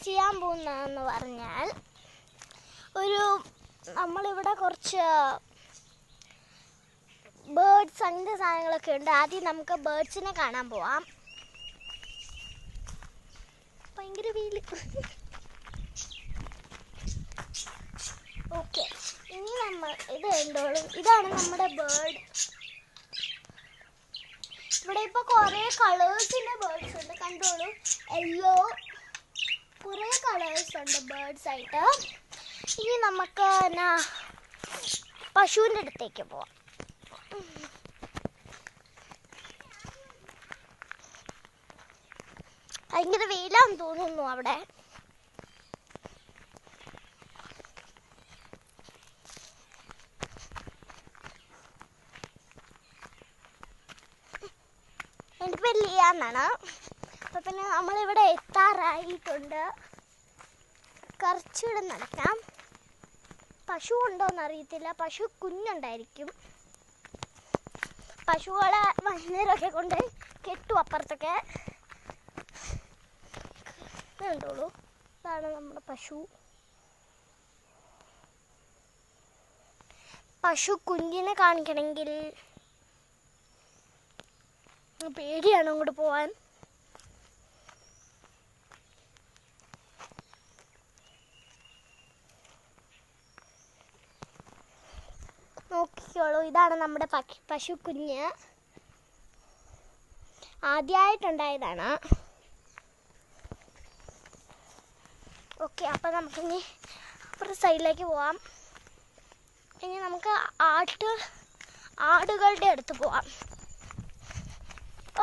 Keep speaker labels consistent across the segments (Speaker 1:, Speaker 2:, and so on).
Speaker 1: ചെയ്യാൻ പോകുന്നതെന്ന് പറഞ്ഞാൽ നമ്മളിവിടെ കുറച്ച് ബേർഡ്സ് അങ്ങനത്തെ സാധനങ്ങളൊക്കെ ഉണ്ട്. ആദ്യം നമുക്ക് ബേർഡ്സിനെ കാണാൻ പോവാം. ഭയങ്കര വെയിൽ. ഓക്കെ, ഇനി നമ്മൾ ഇത് കണ്ടോളും. ഇതാണ് നമ്മുടെ ബേർഡ്. ഇവിടെ ഇപ്പോൾ കുറേ കളേഴ്സിൻ്റെ ബേർഡ്സ് ഉണ്ട്, കണ്ടോളൂ. യെല്ലോ, കുറേ കളേഴ്സ് ഉണ്ട് ബേർഡ്സ് ആയിട്ട്. ഇനി നമുക്ക് പശുവിൻ്റെ അടുത്തേക്ക് പോവാം. ഭയങ്കര വെയിലാന്ന് തോന്നുന്നു അവിടെ. എൻ്റെ പേര് ലിയ എന്നാണ്. അപ്പം പിന്നെ നമ്മളിവിടെ എത്താറായിട്ടുണ്ട്. കുറച്ചുകൂടെ നടക്കാം. പശു ഉണ്ടോയെന്ന് അറിയത്തില്ല. പശു കുഞ്ഞുണ്ടായിരിക്കും. പശുക്കളെ വൈകുന്നേരമൊക്കെ കൊണ്ട് കെട്ടും അപ്പുറത്തൊക്കെ. കണ്ടോളൂ, ഇതാണ് നമ്മുടെ പശു കുഞ്ഞിനെ കാണിക്കണമെങ്കിൽ പേടിയാണ് അങ്ങോട്ട് പോവാൻ. നോക്കിക്കോളൂ, ഇതാണ് നമ്മുടെ പശു കുഞ്ഞ്. ആദ്യമായിട്ടുണ്ടായതാണ്. ഓക്കെ, അപ്പം നമുക്കിനി അപ്പുറത്തെ സൈഡിലേക്ക് പോവാം. ഇനി നമുക്ക് ആടുകളുടെ അടുത്ത് പോവാം.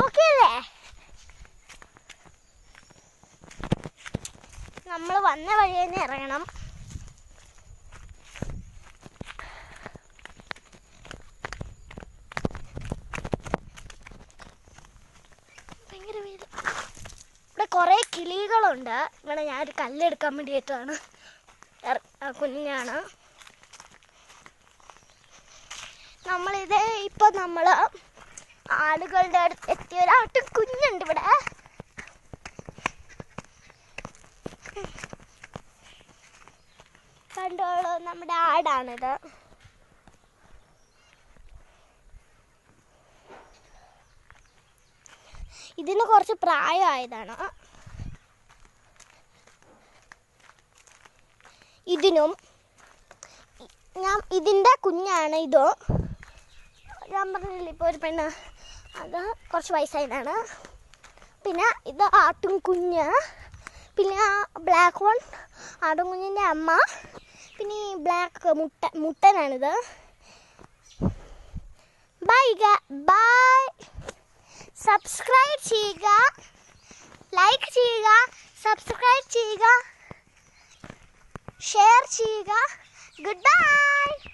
Speaker 1: ഓക്കെ അല്ലേ? നമ്മൾ വന്ന വഴി തന്നെ ഇറങ്ങണം. ഭയങ്കര വെയിൽ. ഇവിടെ കുറേ കിളികളുണ്ട്. ഇവിടെ ഞാനൊരു കല്ലെടുക്കാൻ വേണ്ടിയിട്ടാണ്. കുഞ്ഞാണ്. നമ്മൾ ആടുകളുടെ അടുത്ത് എത്തിയ ഒരാട്ട് കുഞ്ഞുണ്ട് ഇവിടെ. കണ്ടോളൂ, നമ്മുടെ ആടാണിത്. ഇതിന് കുറച്ച് പ്രായമായതാണ്. ഇതിൻ്റെ കുഞ്ഞാണ് ഇത്. ഞാൻ പറഞ്ഞില്ല ഇപ്പോൾ ഒരു പെണ്ണ്, അത് കുറച്ച് വയസ്സായതാണ്. പിന്നെ ഇത് ആട്ടും കുഞ്ഞ്. പിന്നെ ബ്ലാക്ക് വൺ ആട്ടും കുഞ്ഞിൻ്റെ അമ്മ. പിന്നെ ഈ ബ്ലാക്ക് മുട്ടനാണിത്. ബൈ. സബ്സ്ക്രൈബ് ചെയ്യുക, ലൈക്ക് ചെയ്യുക, സബ്സ്ക്രൈബ് ചെയ്യുക, ഷെയർ ചെയ്യുക. Good bye.